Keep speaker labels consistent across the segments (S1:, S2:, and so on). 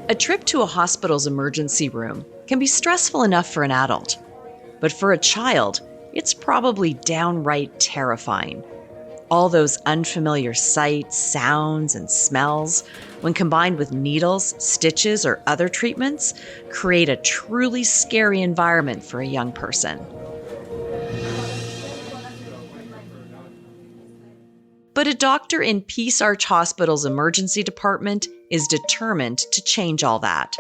S1: A trip to a hospital's emergency room can be stressful enough for an adult, but for a child, it's probably downright terrifying. All those unfamiliar sights, sounds, and smells, when combined with needles, stitches, or other treatments, create a truly scary environment for a young person. But a doctor in Peace Arch Hospital's emergency department is determined to change all that.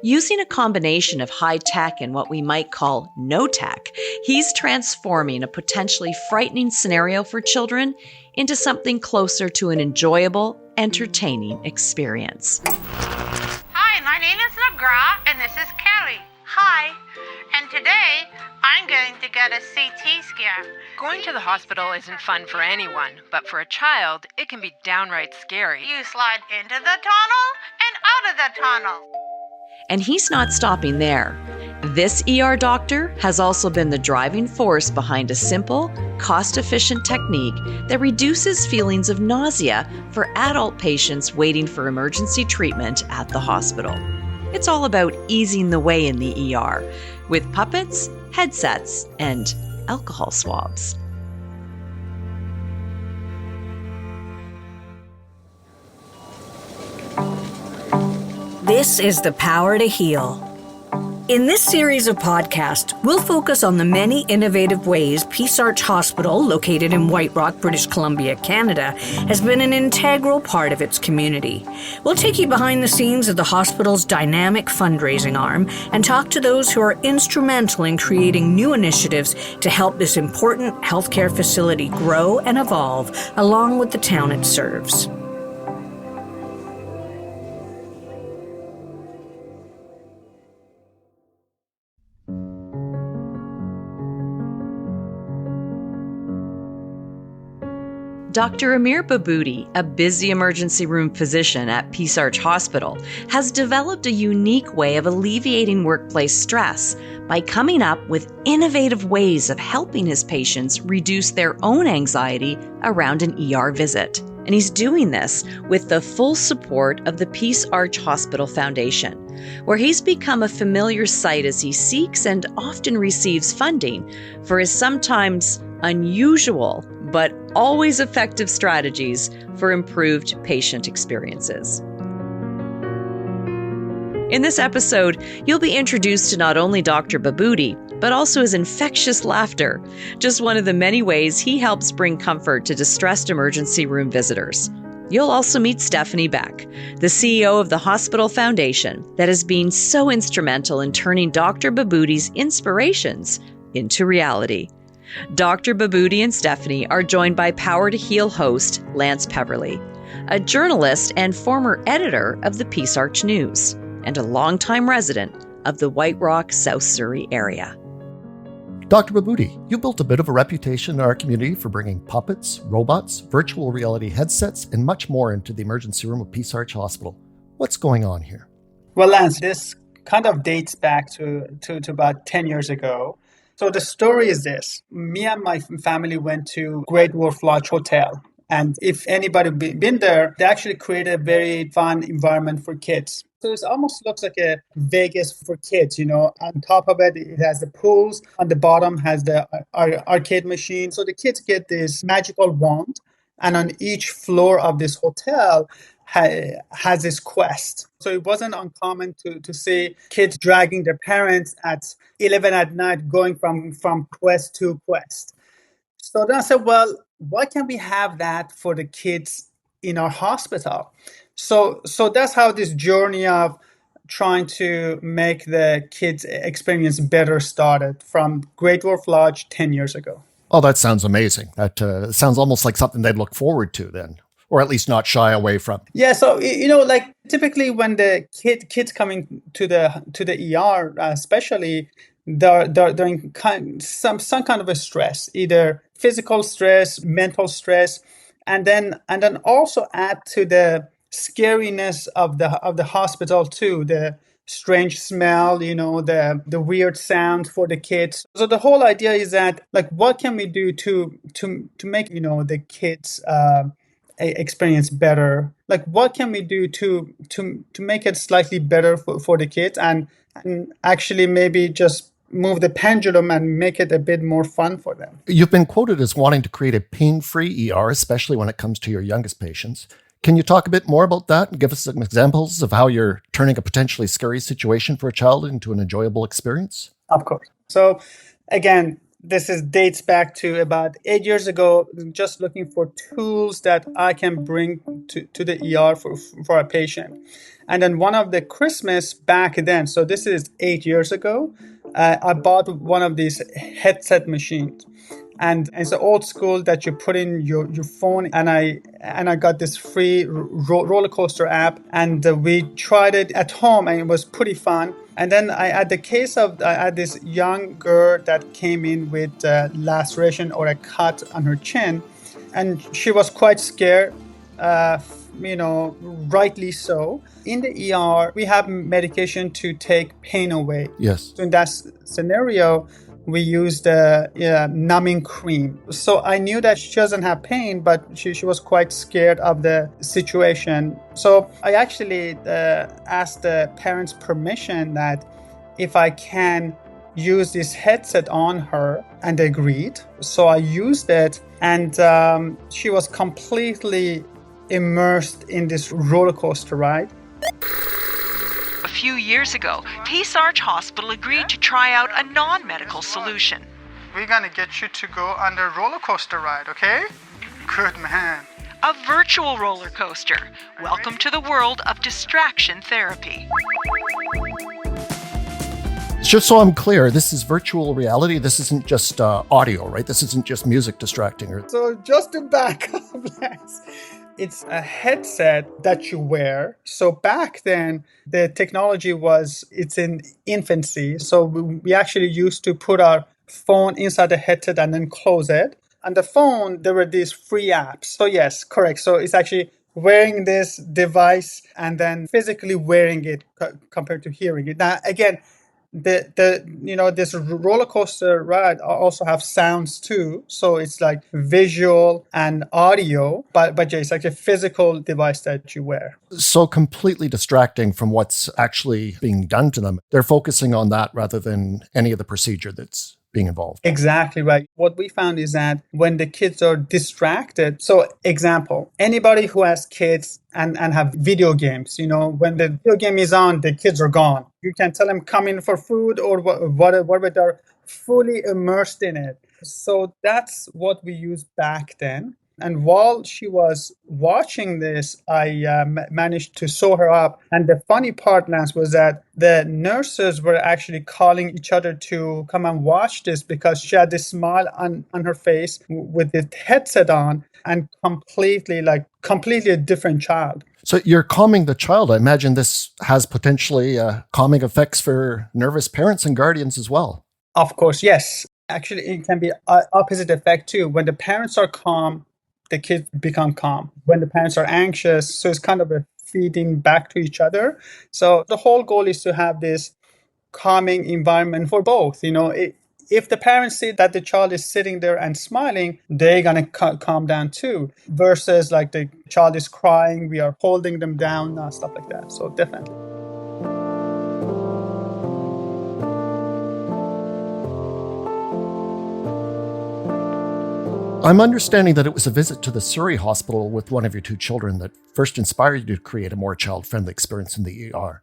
S1: Using a combination of high tech and what we might call no tech, he's transforming a potentially frightening scenario for children into something closer to an enjoyable, entertaining experience.
S2: Hi, my name is Magrau, and this is Kelly. Hi, and today I'm going to get a CT scan.
S3: Going to the hospital isn't fun for anyone, but for a child, it can be downright scary.
S2: You slide into the tunnel and out of the tunnel.
S1: And he's not stopping there. This ER doctor has also been the driving force behind a simple, cost-efficient technique that reduces feelings of nausea for adult patients waiting for emergency treatment at the hospital. It's all about easing the way in the ER, with puppets, headsets, and alcohol swabs.
S4: This is The Power to Heal. In this series of podcasts, we'll focus on the many innovative ways Peace Arch Hospital, located in White Rock, British Columbia, Canada, has been an integral part of its community. We'll take you behind the scenes of the hospital's dynamic fundraising arm and talk to those who are instrumental in creating new initiatives to help this important healthcare facility grow and evolve along with the town it serves.
S1: Dr. Amir Behboudi, a busy emergency room physician at Peace Arch Hospital, has developed a unique way of alleviating workplace stress by coming up with innovative ways of helping his patients reduce their own anxiety around an ER visit. And he's doing this with the full support of the Peace Arch Hospital Foundation, where he's become a familiar sight as he seeks and often receives funding for his sometimes unusual but always effective strategies for improved patient experiences. In this episode, you'll be introduced to not only Dr. Behboudi, but also his infectious laughter, just one of the many ways he helps bring comfort to distressed emergency room visitors. You'll also meet Stephanie Beck, the CEO of the Hospital Foundation, that has been so instrumental in turning Dr. Behboudi's inspirations into reality. Dr. Behboudi and Stephanie are joined by Power to Heal host Lance Peverly, a journalist and former editor of the Peace Arch News, and a longtime resident of the White Rock, South Surrey area.
S5: Dr. Behboudi, you built a bit of a reputation in our community for bringing puppets, robots, virtual reality headsets, and much more into the emergency room of Peace Arch Hospital. What's going on here?
S6: Well, Lance, this kind of dates back to about 10 years ago. So the story is this. Me and my family went to Great Wolf Lodge Hotel. And if anybody been there, they actually created a very fun environment for kids. So it almost looks like a Vegas for kids, you know. On top of it, it has the pools. On the bottom has the arcade machine. So the kids get this magical wand. And on each floor of this hotel has this quest. So it wasn't uncommon to see kids dragging their parents at 11 at night going from quest to quest. So then I said, well, why can't we have that for the kids in our hospital? So that's how this journey of trying to make the kids' experience better started from Great Wolf Lodge 10 years ago.
S5: Oh, that sounds amazing. That sounds almost like something they'd look forward to then, or at least not shy away from.
S6: Yeah, so like typically when the kids coming to the ER, especially they're in some kind of a stress, either physical stress, mental stress, and then also add to the scariness of the hospital too, the strange smell, the weird sound for the kids. So the whole idea is that, like, what can we do to make the kids experience better? Like, what can we do to make it slightly better for the kids, and actually maybe just move the pendulum and make it a bit more fun for them?
S5: You've been quoted as wanting to create a pain-free ER, especially when it comes to your youngest patients. Can you talk a bit more about that and give us some examples of how you're turning a potentially scary situation for a child into an enjoyable experience?
S6: Of course. So again, this dates back to about 8 years ago, just looking for tools that I can bring to the ER for a patient. And then one of the Christmas back then, so this is 8 years ago, I bought one of these headset machines. And it's an old school that you put in your phone, and I got this free roller coaster app, and we tried it at home, and it was pretty fun. And then I had this young girl that came in with laceration or a cut on her chin, and she was quite scared. Rightly so. In the ER, we have medication to take pain away.
S5: Yes.
S6: So in that scenario, we used numbing cream. So I knew that she doesn't have pain, but she was quite scared of the situation. So I actually asked the parents' permission that if I can use this headset on her, and they agreed. So I used it, and she was completely immersed in this roller coaster ride.
S7: A few years ago, Peace Arch Hospital agreed to try out a non-medical solution.
S6: We're gonna get you to go on the roller coaster ride, okay? Good man.
S7: A virtual roller coaster. Welcome to the world of distraction therapy.
S5: Just so I'm clear, this is virtual reality. This isn't just audio, right? This isn't just music distracting her.
S6: So just to back up, it's a headset that you wear. So back then, the technology it's in infancy. So we actually used to put our phone inside the headset and then close it. On the phone, there were these free apps. So yes, correct. So it's actually wearing this device and then physically wearing it compared to hearing it. Now, again, this roller coaster ride also have sounds too, so it's like visual and audio, but yeah, it's like a physical device that you wear.
S5: So completely distracting from what's actually being done to them. They're focusing on that rather than any of the procedure that's being involved.
S6: Exactly right. What we found is that when the kids are distracted, so example, anybody who has kids and have video games, when the video game is on, the kids are gone. You can tell them come in for food or whatever, they're fully immersed in it. So that's what we used back then. And while she was watching this, I managed to sew her up. And the funny part, Lance, was that the nurses were actually calling each other to come and watch this because she had this smile on her face with the headset on and completely a different child.
S5: So you're calming the child. I imagine this has potentially calming effects for nervous parents and guardians as well.
S6: Of course, yes. Actually, it can be opposite effect too. When the parents are calm, the kids become calm. When the parents are anxious, so it's kind of a feeding back to each other. So the whole goal is to have this calming environment for both. If the parents see that the child is sitting there and smiling, they're going to calm down too. Versus like the child is crying, we are holding them down, stuff like that. So definitely.
S5: I'm understanding that it was a visit to the Surrey Hospital with one of your two children that first inspired you to create a more child-friendly experience in the ER.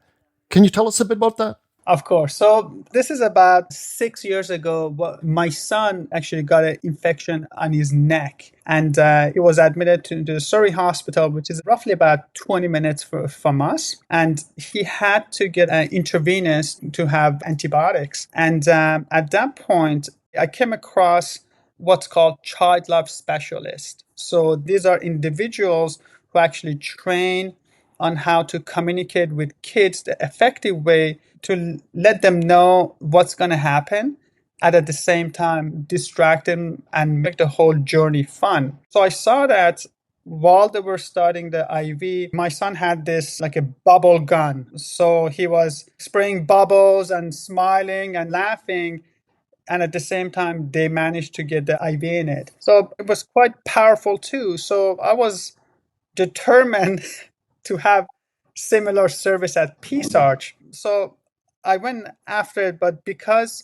S5: Can you tell us a bit about that?
S6: Of course. So this is about 6 years ago. My son actually got an infection on his neck, and he was admitted to the Surrey Hospital, which is roughly about 20 minutes from us. And he had to get an intravenous to have antibiotics. And at that point, I came across what's called child love specialists. So these are individuals who actually train on how to communicate with kids the effective way to let them know what's going to happen, and at the same time distract them and make the whole journey fun. So I saw that while they were starting the IV, my son had this like a bubble gun. So he was spraying bubbles and smiling and laughing, and at the same time, they managed to get the IV in it. So it was quite powerful too. So I was determined to have similar service at Peace Arch. So I went after it, but because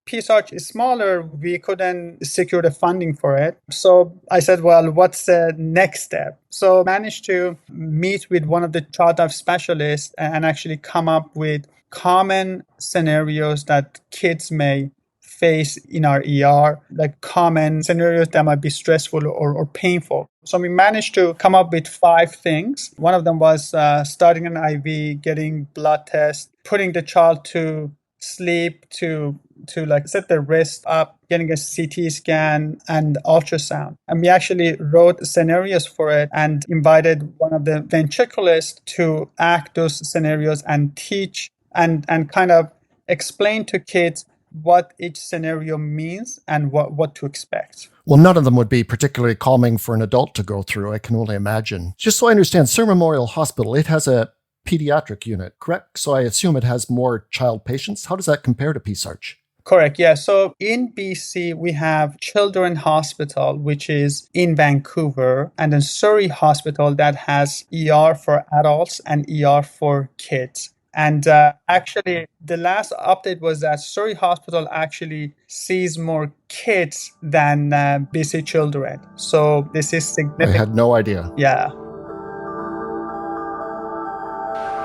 S6: Peace Arch is smaller, we couldn't secure the funding for it. So I said, well, what's the next step? So I managed to meet with one of the child life specialists and actually come up with common scenarios that kids may face in our ER, like common scenarios that might be stressful or painful. So we managed to come up with 5 things. One of them was starting an IV, getting blood tests, putting the child to sleep, to like set their wrist up, getting a CT scan and ultrasound. And we actually wrote scenarios for it and invited one of the ventriculists to act those scenarios and teach and kind of explain to kids what each scenario means and what to expect.
S5: Well, none of them would be particularly calming for an adult to go through, I can only imagine. Just so I understand, Sir Memorial Hospital, it has a pediatric unit, correct? So I assume it has more child patients. How does that compare to Peace Arch?
S6: Correct, yeah. So in BC, we have Children's Hospital, which is in Vancouver, and then Surrey Hospital that has ER for adults and ER for kids. And actually, the last update was that Surrey Hospital actually sees more kids than BC Children. So this is significant.
S5: I had no idea.
S6: Yeah.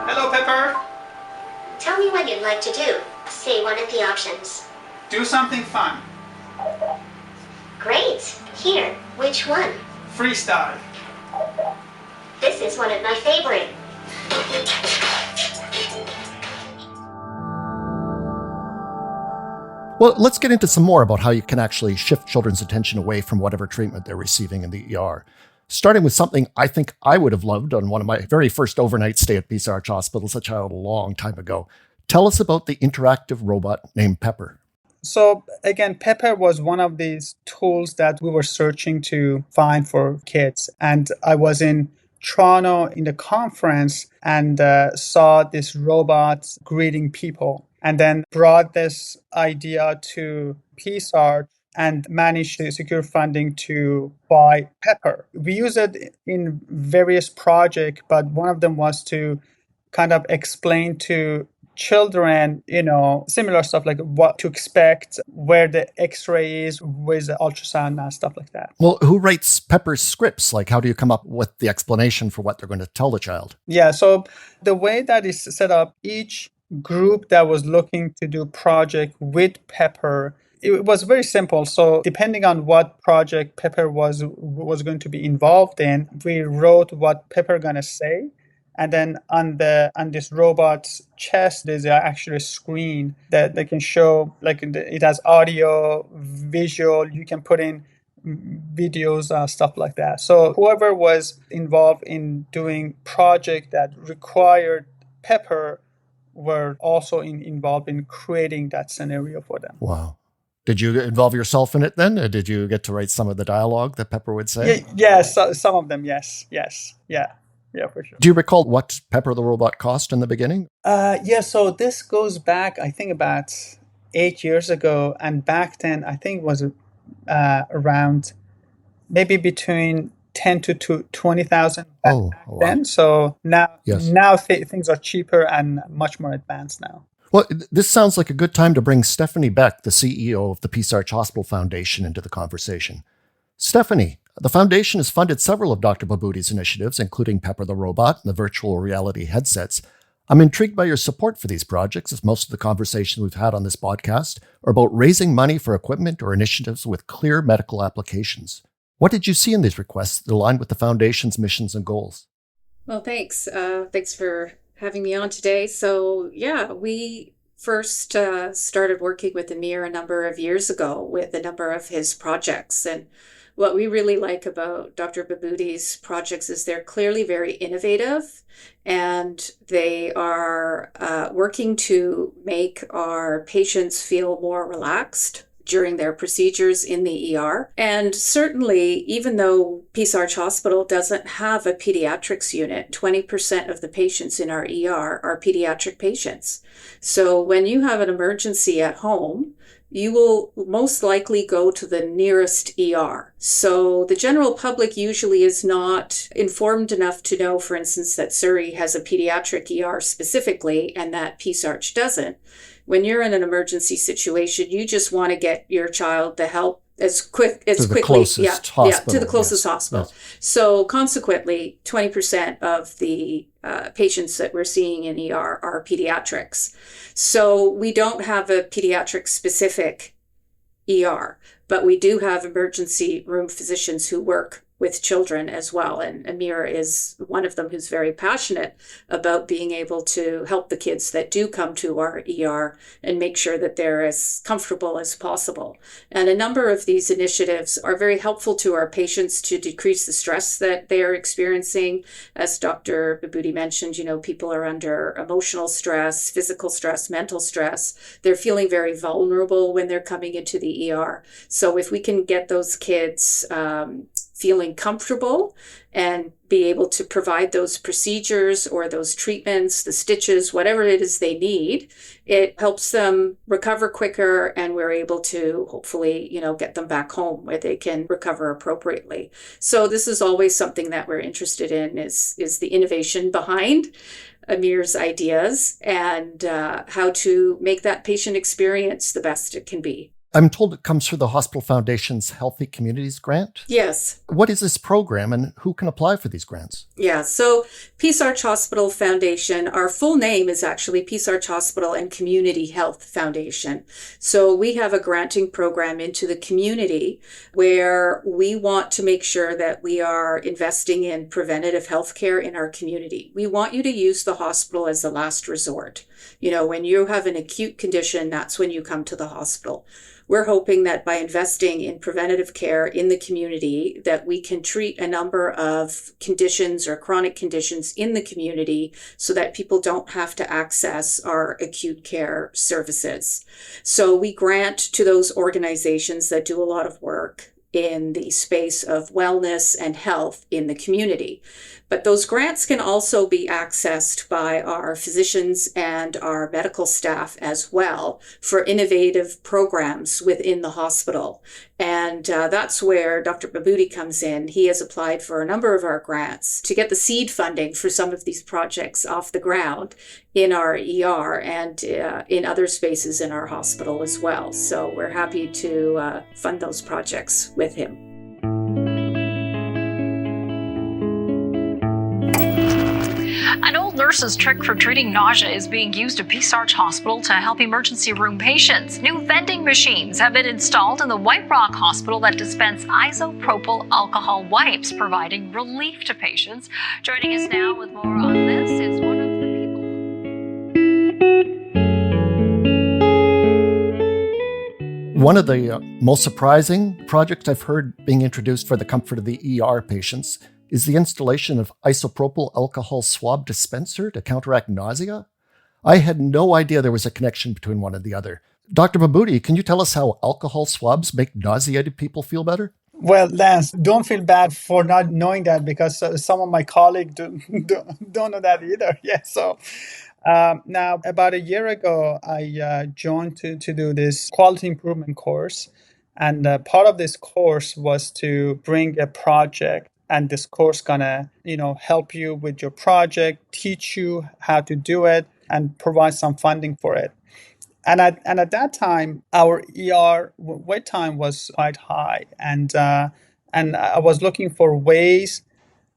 S6: Hello, Pepper.
S8: Tell me what you'd like to do. Say one of the options.
S6: Do something fun.
S8: Great. Here, which one?
S6: Freestyle.
S8: This is one of my favorite.
S5: Well, let's get into some more about how you can actually shift children's attention away from whatever treatment they're receiving in the ER. Starting with something I think I would have loved on one of my very first overnight stay at Peace Arch Hospital, such a long time ago. Tell us about the interactive robot named Pepper.
S6: So again, Pepper was one of these tools that we were searching to find for kids. And I was in Toronto in the conference and saw this robot greeting people, and then brought this idea to Peace Arch and managed to secure funding to buy Pepper. We use it in various projects, but one of them was to kind of explain to children, similar stuff like what to expect, where the x-ray is, where's the ultrasound and stuff like that.
S5: Well, who writes Pepper's scripts? Like, how do you come up with the explanation for what they're going to tell the child?
S6: Yeah, so the way that is set up, each group that was looking to do project with Pepper, it was very simple. So depending on what project Pepper was going to be involved in, we wrote what Pepper gonna say. And then on this robot's chest, there's actually a screen that they can show, like it has audio, visual, you can put in videos, stuff like that. So whoever was involved in doing project that required Pepper were also involved in creating that scenario for them.
S5: Wow. Did you involve yourself in it then? Or did you get to write some of the dialogue that Pepper would say?
S6: Yes, some of them, yes. Yeah, for sure.
S5: Do you recall what Pepper the robot cost in the beginning?
S6: So this goes back, I think, about 8 years ago. And back then, I think it was around maybe between 10 to 20,000 then. So now, things are cheaper and much more advanced now.
S5: Well, this sounds like a good time to bring Stephanie Beck, the CEO of the Peace Arch Hospital Foundation, into the conversation. Stephanie, the foundation has funded several of Dr. Behboudi's initiatives, including Pepper the Robot and the virtual reality headsets. I'm intrigued by your support for these projects, as most of the conversations we've had on this podcast are about raising money for equipment or initiatives with clear medical applications. What did you see in these requests that align with the foundation's missions and goals?
S9: Well, thanks. Thanks for having me on today. So, we first started working with Amir a number of years ago with a number of his projects. And what we really like about Dr. Behboudi's projects is they're clearly very innovative, and they are working to make our patients feel more relaxed during their procedures in the ER. And certainly, even though Peace Arch Hospital doesn't have a pediatrics unit, 20% of the patients in our ER are pediatric patients. So when you have an emergency at home, you will most likely go to the nearest ER. So the general public usually is not informed enough to know, for instance, that Surrey has a pediatric ER specifically and that Peace Arch doesn't. When you're in an emergency situation, you just want to get your child the help as quickly, to the closest hospital. Yes. So consequently, 20% of the patients that we're seeing in ER are pediatrics. So we don't have a pediatric specific ER, but we do have emergency room physicians who work with children as well. And Amir is one of them who's very passionate about being able to help the kids that do come to our ER and make sure that they're as comfortable as possible. And a number of these initiatives are very helpful to our patients to decrease the stress that they are experiencing. As Dr. Behboudi mentioned, people are under emotional stress, physical stress, mental stress. They're feeling very vulnerable when they're coming into the ER. So if we can get those kids feeling comfortable and be able to provide those procedures or those treatments, the stitches, whatever it is they need, it helps them recover quicker, and we're able to hopefully, get them back home where they can recover appropriately. So this is always something that we're interested in is the innovation behind Amir's ideas and how to make that patient experience the best it can be.
S5: I'm told it comes through the Hospital Foundation's Healthy Communities Grant.
S9: Yes.
S5: What is this program and who can apply for these grants?
S9: Yeah, so Peace Arch Hospital Foundation, our full name is actually Peace Arch Hospital and Community Health Foundation. So we have a granting program into the community where we want to make sure that we are investing in preventative health care in our community. We want you to use the hospital as the last resort. When you have an acute condition, that's when you come to the hospital. We're hoping that by investing in preventative care in the community, that we can treat a number of conditions or chronic conditions in the community so that people don't have to access our acute care services. So we grant to those organizations that do a lot of work in the space of wellness and health in the community. But those grants can also be accessed by our physicians and our medical staff as well for innovative programs within the hospital. And that's where Dr. Behboudi comes in. He has applied for a number of our grants to get the seed funding for some of these projects off the ground in our ER and in other spaces in our hospital as well. So we're happy to fund those projects with him.
S10: An old nurse's trick for treating nausea is being used at Peace Arch Hospital to help emergency room patients. New vending machines have been installed in the White Rock Hospital that dispense isopropyl alcohol wipes, providing relief to patients. Joining us now with more on this is one of the people.
S5: One of the most surprising projects I've heard being introduced for the comfort of the ER patients is the installation of isopropyl alcohol swab dispenser to counteract nausea. I had no idea there was a connection between one and the other. Dr. Behboudi, can you tell us how alcohol swabs make nauseated people feel better?
S6: Well, Lance, don't feel bad for not knowing that because some of my colleagues don't know that either. Yeah, so now about a year ago, I joined to do this quality improvement course. And part of this course was to bring a project. And this course gonna, help you with your project, teach you how to do it, and provide some funding for it. And at that time, our ER wait time was quite high, and I was looking for ways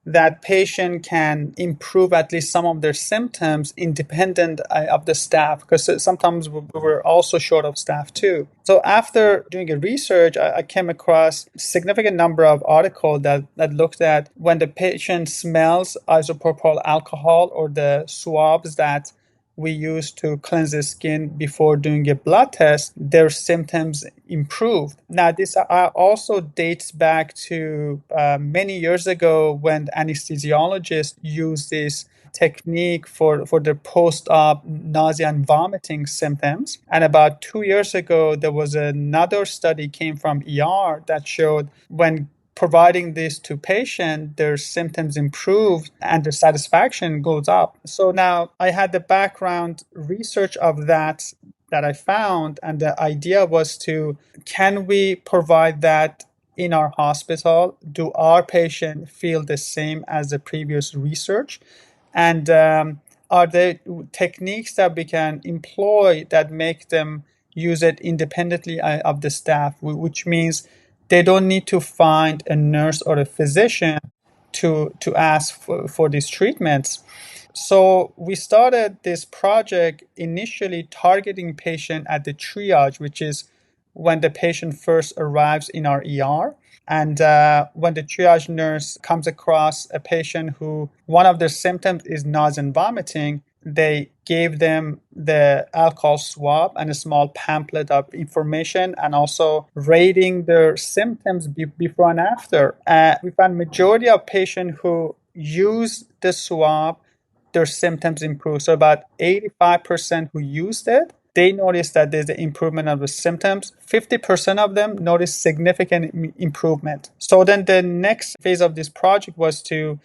S6: that patient can improve at least some of their symptoms independent of the staff, because sometimes we were also short of staff too. So after doing a research, I came across a significant number of articles that looked at when the patient smells isopropyl alcohol or the swabs that we use to cleanse the skin before doing a blood test, their symptoms improved. Now, this also dates back to many years ago when anesthesiologists used this technique for their post-op nausea and vomiting symptoms. And about 2 years ago, there was another study came from ER that showed when providing this to patients, their symptoms improve and their satisfaction goes up. So now I had the background research of that that I found, and the idea was can we provide that in our hospital? Do our patients feel the same as the previous research? And are there techniques that we can employ that make them use it independently of the staff, which means they don't need to find a nurse or a physician to ask for these treatments. So we started this project initially targeting patient at the triage, which is when the patient first arrives in our ER. And when the triage nurse comes across a patient who one of their symptoms is nausea and vomiting, they gave them the alcohol swab and a small pamphlet of information and also rating their symptoms before and after. We found majority of patients who use the swab, their symptoms improve. So about 85% who used it, they noticed that there's an improvement of the symptoms. 50% of them noticed significant improvement. So then the next phase of this project was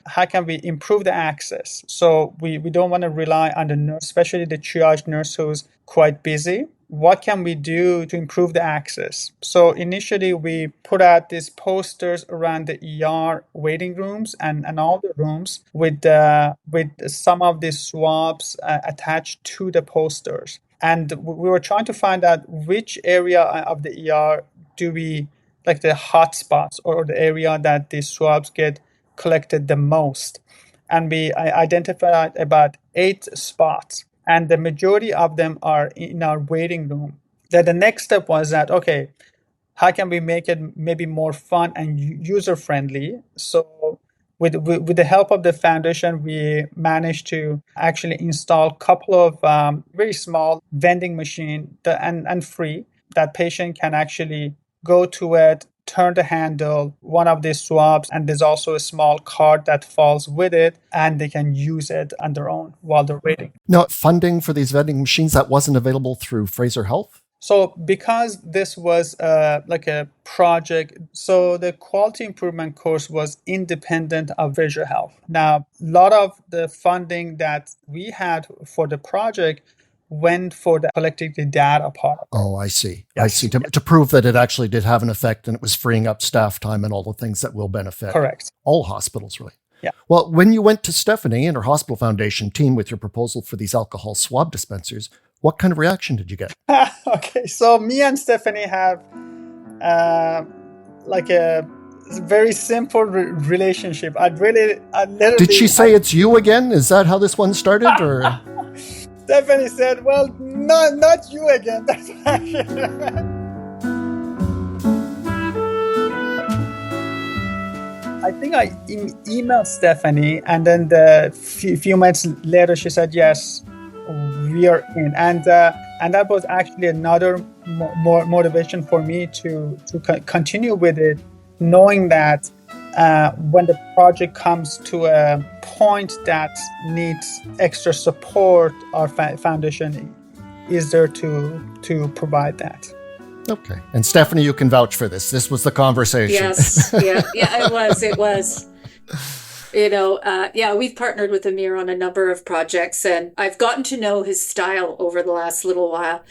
S6: how can we improve the access? So we don't want to rely on the nurse, especially the triage nurse who's quite busy. What can we do to improve the access? So initially we put out these posters around the ER waiting rooms and all the rooms with some of these swabs attached to the posters. And we were trying to find out which area of the ER do we, like the hot spots or the area that the swabs get collected the most. And we identified about 8 spots. And the majority of them are in our waiting room. Then the next step was that, okay, how can we make it maybe more fun and user-friendly? So with the help of the foundation, we managed to actually install a couple of very small vending machine and free that patient can actually go to it, turn the handle, one of these swabs, and there's also a small card that falls with it, and they can use it on their own while they're waiting.
S5: Now, funding for these vending machines, that wasn't available through Fraser Health?
S6: So because this was like a project, so the quality improvement course was independent of Fraser Health. Now, a lot of the funding that we had for the project went for the collecting the data part.
S5: Oh, I see.
S6: Yes.
S5: I see. To prove that it actually did have an effect and it was freeing up staff time and all the things that will benefit
S6: Correct.
S5: all hospitals, really.
S6: Yeah.
S5: Well, when you went to Stephanie and her hospital foundation team with your proposal for these alcohol swab dispensers, what kind of reaction did you get?
S6: Okay, so me and Stephanie have like a very simple relationship.
S5: Did she say it's you again? Is that how this one started? Or
S6: Stephanie said, "Well, not you again." That's I think I emailed Stephanie, and then the few minutes later, she said, "Yes, we are in," and that was actually another more motivation for me to continue with it, knowing that when the project comes to a point that needs extra support, our foundation is there to provide that.
S5: Okay. And Stephanie, you can vouch for this. This was the conversation.
S9: Yes. Yeah, it was. We've partnered with Amir on a number of projects, and I've gotten to know his style over the last little while.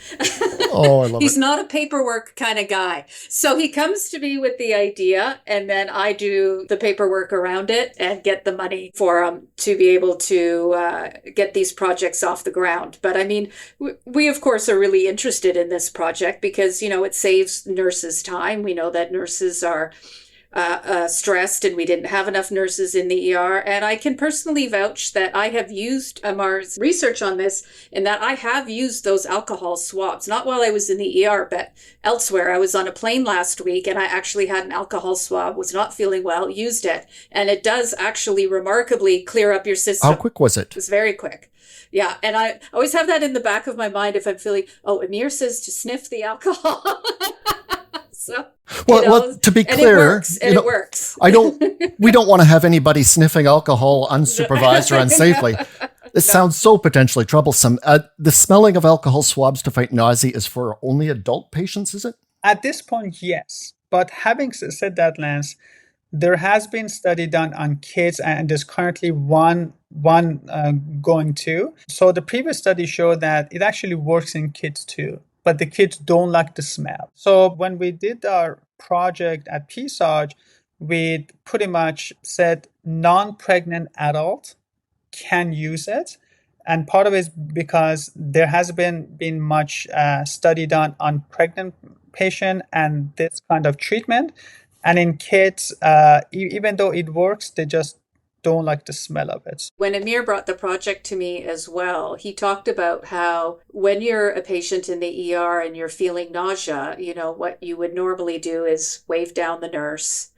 S5: Oh, I love
S9: He's
S5: it.
S9: not a paperwork kind of guy. So he comes to me with the idea, and then I do the paperwork around it and get the money for him to be able to get these projects off the ground. But I mean, we of course are really interested in this project because, it saves nurses time. We know that nurses are stressed, and we didn't have enough nurses in the ER. And I can personally vouch that I have used Amar's research on this, and that I have used those alcohol swabs, not while I was in the ER, but elsewhere. I was on a plane last week, and I actually had an alcohol swab, was not feeling well, used it. And it does actually remarkably clear up your system.
S5: How quick was it?
S9: It was very quick. Yeah, and I always have that in the back of my mind if I'm feeling, Amir says to sniff the alcohol. So,
S5: well, to be clear,
S9: it works.
S5: We don't want to have anybody sniffing alcohol unsupervised or unsafely. This sounds so potentially troublesome. The smelling of alcohol swabs to fight nausea is for only adult patients, is it?
S6: At this point, yes. But having said that, Lance, there has been study done on kids, and there's currently one one going to. So the previous study showed that it actually works in kids too, but the kids don't like the smell. So when we did our project at PSARG, we pretty much said non-pregnant adult can use it. And part of it is because there has been much study done on pregnant patient and this kind of treatment. And in kids, even though it works, they just don't like the smell of it.
S9: When Amir brought the project to me as well, he talked about how when you're a patient in the ER and you're feeling nausea, what you would normally do is wave down the nurse.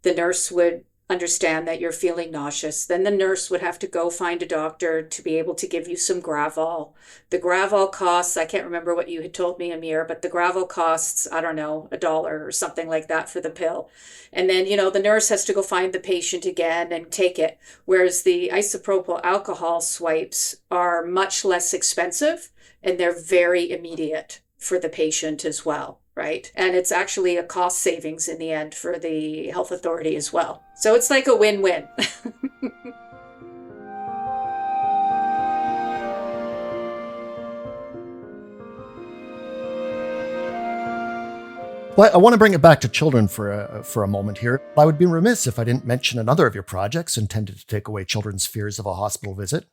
S9: The nurse would understand that you're feeling nauseous. Then the nurse would have to go find a doctor to be able to give you some Gravol. The Gravol costs, I can't remember what you had told me, Amir, but the Gravol costs, I don't know, $1 or something like that for the pill. And then, the nurse has to go find the patient again and take it. Whereas the isopropyl alcohol swipes are much less expensive and they're very immediate for the patient as well. Right? And it's actually a cost savings in the end for the health authority as well. So it's like a win-win.
S5: Well, I want to bring it back to children for a moment here. I would be remiss if I didn't mention another of your projects intended to take away children's fears of a hospital visit.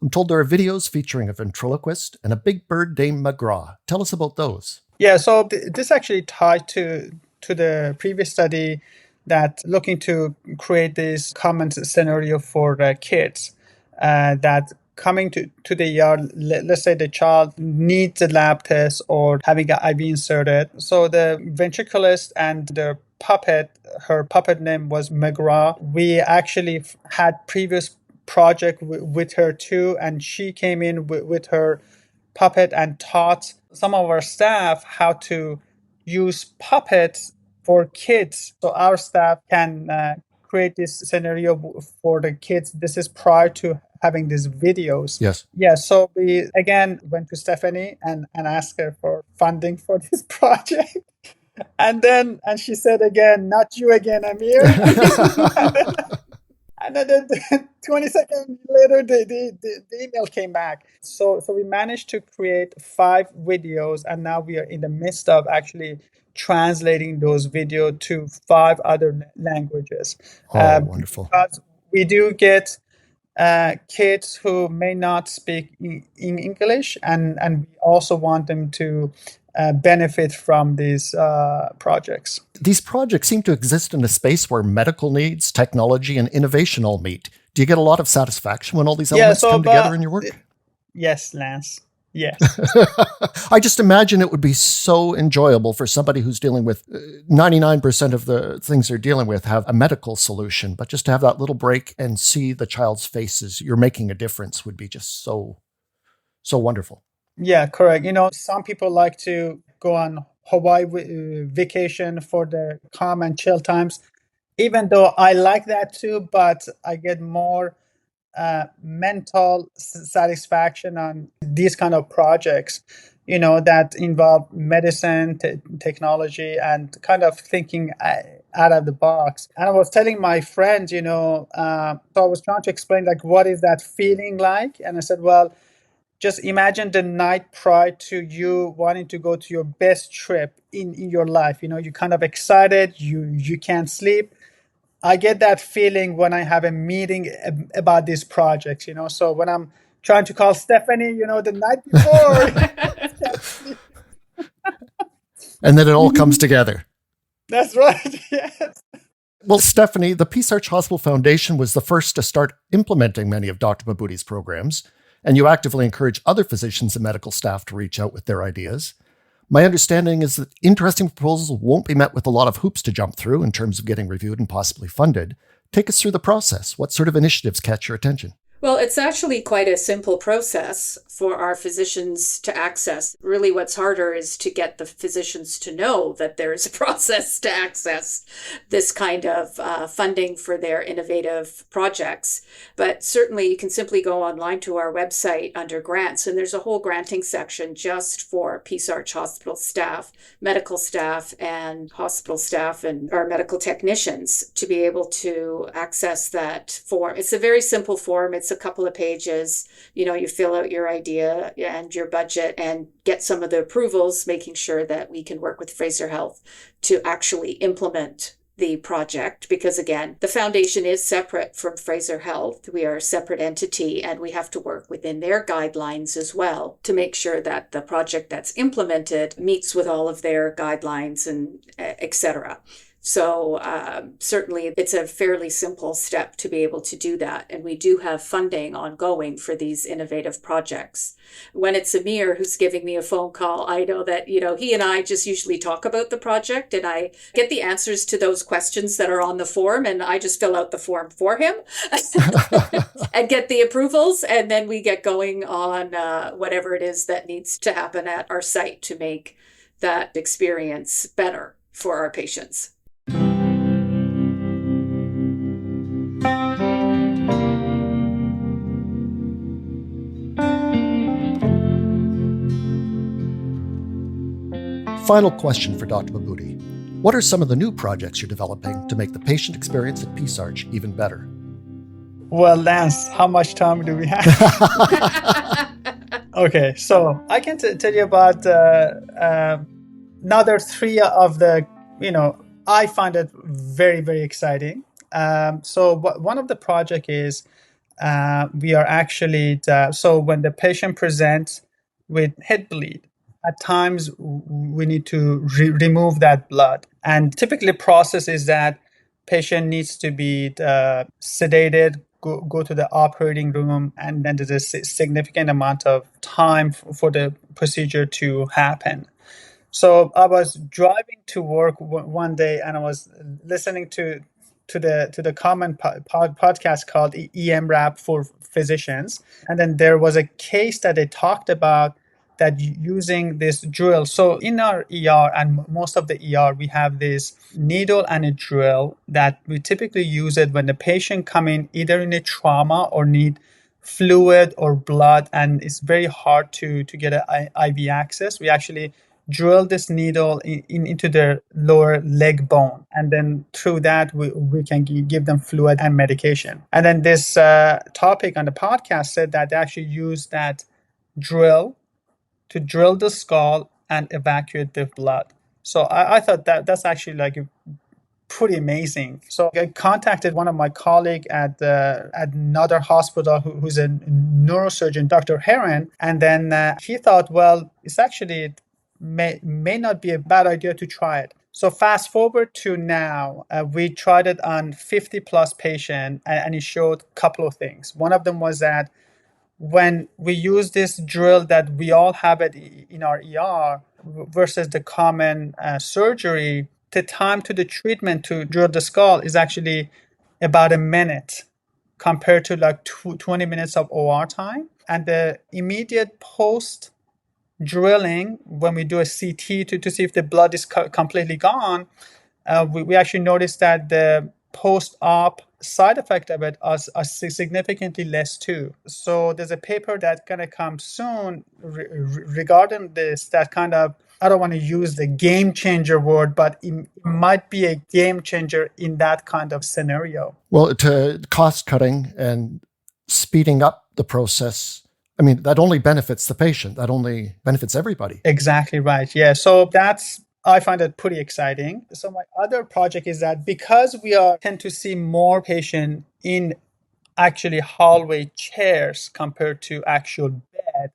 S5: I'm told there are videos featuring a ventriloquist and a big bird named Magrau. Tell us about those.
S6: Yeah, so this actually tied to the previous study that looking to create this common scenario for kids that coming to the ER, let's say the child needs a lab test or having an IV inserted. So the ventriculist and the puppet, her puppet name was Magrau. We actually had previous project with her too, and she came in with her puppet and taught some of our staff how to use puppets for kids. So our staff can create this scenario for the kids. This is prior to having these videos.
S5: Yes.
S6: Yeah, so we again went to Stephanie and asked her for funding for this project. And she said again, not you again, Amir. And then 20 seconds later, the email came back. So we managed to create 5 videos, and now we are in the midst of actually translating those videos to 5 other languages.
S5: Wonderful.
S6: Because we do get kids who may not speak in English, and we also want them to benefit from these projects.
S5: These projects seem to exist in a space where medical needs, technology, and innovation all meet. Do you get a lot of satisfaction when all these elements come together in your work?
S6: Yes, Lance. Yes.
S5: I just imagine it would be so enjoyable for somebody who's dealing with 99% of the things they're dealing with have a medical solution, but just to have that little break and see the child's faces, you're making a difference would be just so wonderful.
S6: Yeah, correct. Some people like to go on Hawaii vacation for the calm and chill times, even though I like that too, but I get more mental satisfaction on these kind of projects, that involve medicine, technology, and kind of thinking out of the box. And I was telling my friend, so I was trying to explain, like, what is that feeling like? And I said, well, just imagine the night prior to you wanting to go to your best trip in your life. You're kind of excited, you can't sleep. I get that feeling when I have a meeting about these projects, So when I'm trying to call Stephanie, the night before.
S5: And then it all comes together.
S6: That's right, yes.
S5: Well, Stephanie, the Peace Arch Hospital Foundation was the first to start implementing many of Dr. Behboudi's programs, and you actively encourage other physicians and medical staff to reach out with their ideas. My understanding is that interesting proposals won't be met with a lot of hoops to jump through in terms of getting reviewed and possibly funded. Take us through the process. What sort of initiatives catch your attention?
S9: Well, it's actually quite a simple process for our physicians to access. Really, what's harder is to get the physicians to know that there is a process to access this kind of funding for their innovative projects. But certainly, you can simply go online to our website under grants, and there's a whole granting section just for Peace Arch Hospital staff, medical staff, and hospital staff, and our medical technicians to be able to access that form. It's a very simple form. It's It's a couple of pages. You fill out your idea and your budget and get some of the approvals, making sure that we can work with Fraser Health to actually implement the project, because again, the foundation is separate from Fraser Health. We are a separate entity, and we have to work within their guidelines as well to make sure that the project that's implemented meets with all of their guidelines and etc. So certainly it's a fairly simple step to be able to do that. And we do have funding ongoing for these innovative projects. When it's Amir who's giving me a phone call, I know that, he and I just usually talk about the project, and I get the answers to those questions that are on the form, and I just fill out the form for him and get the approvals. And then we get going on whatever it is that needs to happen at our site to make that experience better for our patients.
S5: Final question for Dr. Behboudi. What are some of the new projects you're developing to make the patient experience at Peace Arch even better?
S6: Well, Lance, how much time do we have? Okay, so I can tell you about another three of the, I find it very, very exciting. So one of the project is we are actually, so when the patient presents with head bleed, at times we need to remove that blood. And typically process is that patient needs to be sedated, go to the operating room, and then there's a significant amount of time for the procedure to happen. So I was driving to work one day, and I was listening to the common podcast called EM Rap for physicians, and then there was a case that they talked about that using this drill. So in our ER and most of the ER, we have this needle and a drill that we typically use it when the patient come in either in a trauma or need fluid or blood, and it's very hard to get an IV access. We actually drill this needle into their lower leg bone, and then through that we can give them fluid and medication. And then this topic on the podcast said that they actually use that drill to drill the skull and evacuate the blood. So I thought that's actually like pretty amazing. So I contacted one of my colleagues at another hospital who's a neurosurgeon, Dr. Heron, and then he thought, well, it's actually may not be a bad idea to try it. So fast forward to now, we tried it on 50 plus patients, and it showed a couple of things. One of them was that when we use this drill that we all have it in our ER versus the common surgery, the time to the treatment to drill the skull is actually about a minute compared to like 20 minutes of OR time. And the immediate post drilling, when we do a CT to see if the blood is completely gone, we actually noticed that the post-op side effect of it are significantly less too. So there's a paper that's going to come soon regarding this that kind of, I don't want to use the game changer word, but it might be a game changer in that kind of scenario.
S5: Well, to cost cutting and speeding up the process, I mean, that only benefits the patient. That only benefits everybody.
S6: Exactly right. Yeah. So I find it pretty exciting. So my other project is that because we tend to see more patients in actually hallway chairs compared to actual bed,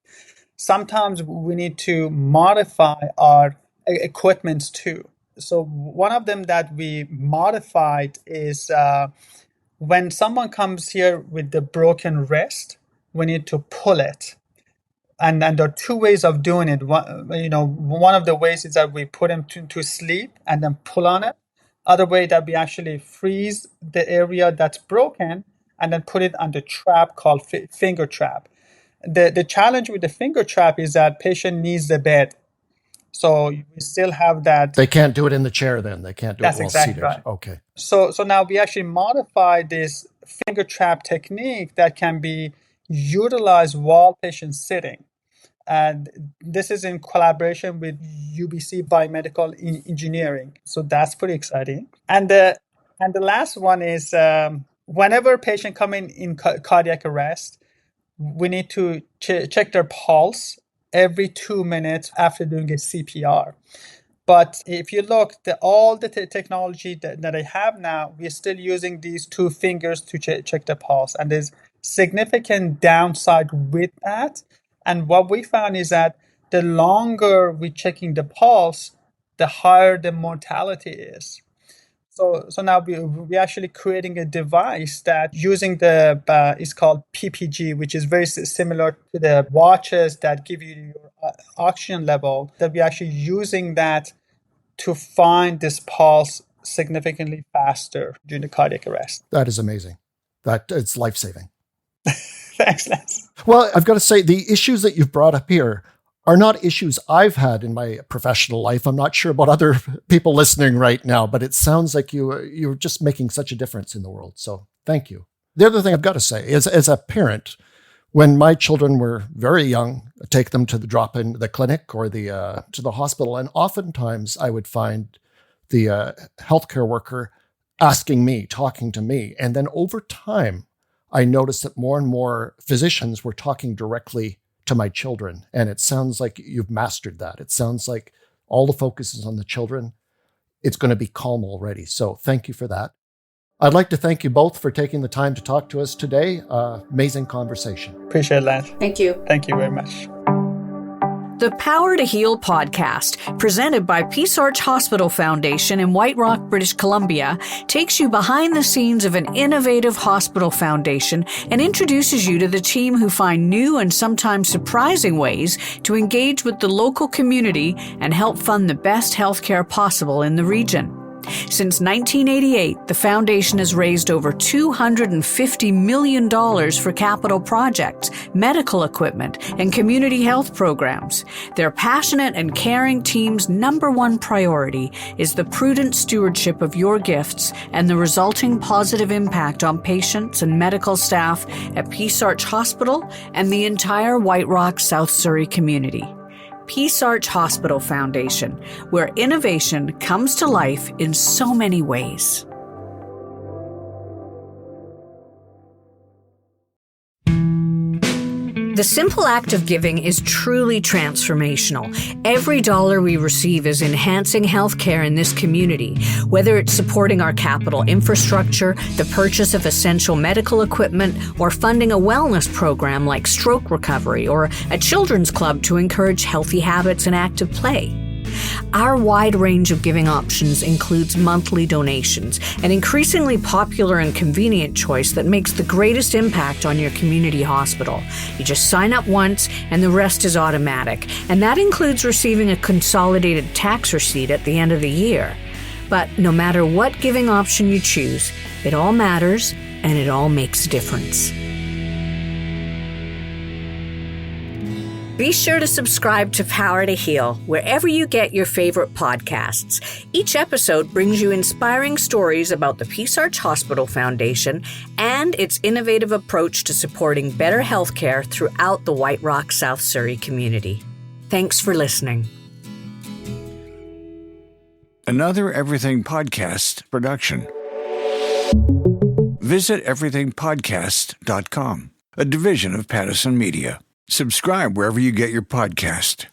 S6: sometimes we need to modify our equipment too. So one of them that we modified is when someone comes here with the broken wrist, we need to pull it. And there are two ways of doing it. One of the ways is that we put them to sleep and then pull on it. Other way that we actually freeze the area that's broken and then put it on the trap called finger trap. The challenge with the finger trap is that patient needs the bed. So we still have that.
S5: They can't do it in the chair then. They can't do it while
S6: exactly
S5: seated.
S6: Right.
S5: Okay.
S6: So now we actually modify this finger trap technique that can be utilized while patient's sitting. And this is in collaboration with UBC Biomedical Engineering. So that's pretty exciting. And the last one is whenever a patient come in cardiac arrest, we need to check their pulse every 2 minutes after doing a CPR. But if you look, all the technology that I have now, we're still using these 2 fingers to check the pulse. And there's significant downside with that. And what we found is that the longer we're checking the pulse, the higher the mortality is. So now we're actually creating a device that using it's called PPG, which is very similar to the watches that give you your oxygen level, that we're actually using that to find this pulse significantly faster during the cardiac arrest.
S5: That is amazing. It's life-saving.
S6: Thanks, Lance.
S5: Well, I've got to say, the issues that you've brought up here are not issues I've had in my professional life. I'm not sure about other people listening right now, but it sounds like you're just making such a difference in the world. So thank you. The other thing I've got to say is, as a parent, when my children were very young, I take them to the drop-in, the clinic or to the hospital, and oftentimes I would find the healthcare worker asking me, talking to me, and then over time, I noticed that more and more physicians were talking directly to my children. And it sounds like you've mastered that. It sounds like all the focus is on the children. It's going to be calm already. So thank you for that. I'd like to thank you both for taking the time to talk to us today. Amazing conversation.
S6: Appreciate it, Lance.
S9: Thank you.
S6: Thank you very much.
S4: The Power to Heal podcast, presented by Peace Arch Hospital Foundation in White Rock, British Columbia, takes you behind the scenes of an innovative hospital foundation and introduces you to the team who find new and sometimes surprising ways to engage with the local community and help fund the best healthcare possible in the region. Since 1988, the foundation has raised over $250 million for capital projects, medical equipment, and community health programs. Their passionate and caring team's number one priority is the prudent stewardship of your gifts and the resulting positive impact on patients and medical staff at Peace Arch Hospital and the entire White Rock South Surrey community. Peace Arch Hospital Foundation, where innovation comes to life in so many ways. The simple act of giving is truly transformational. Every dollar we receive is enhancing healthcare in this community, whether it's supporting our capital infrastructure, the purchase of essential medical equipment, or funding a wellness program like stroke recovery or a children's club to encourage healthy habits and active play. Our wide range of giving options includes monthly donations, an increasingly popular and convenient choice that makes the greatest impact on your community hospital. You just sign up once and the rest is automatic, and that includes receiving a consolidated tax receipt at the end of the year. But no matter what giving option you choose, it all matters and it all makes a difference. Be sure to subscribe to Power to Heal wherever you get your favorite podcasts. Each episode brings you inspiring stories about the Peace Arch Hospital Foundation and its innovative approach to supporting better healthcare throughout the White Rock South Surrey community. Thanks for listening.
S11: Another Everything Podcast production. Visit everythingpodcast.com, a division of Pattison Media. Subscribe wherever you get your podcast.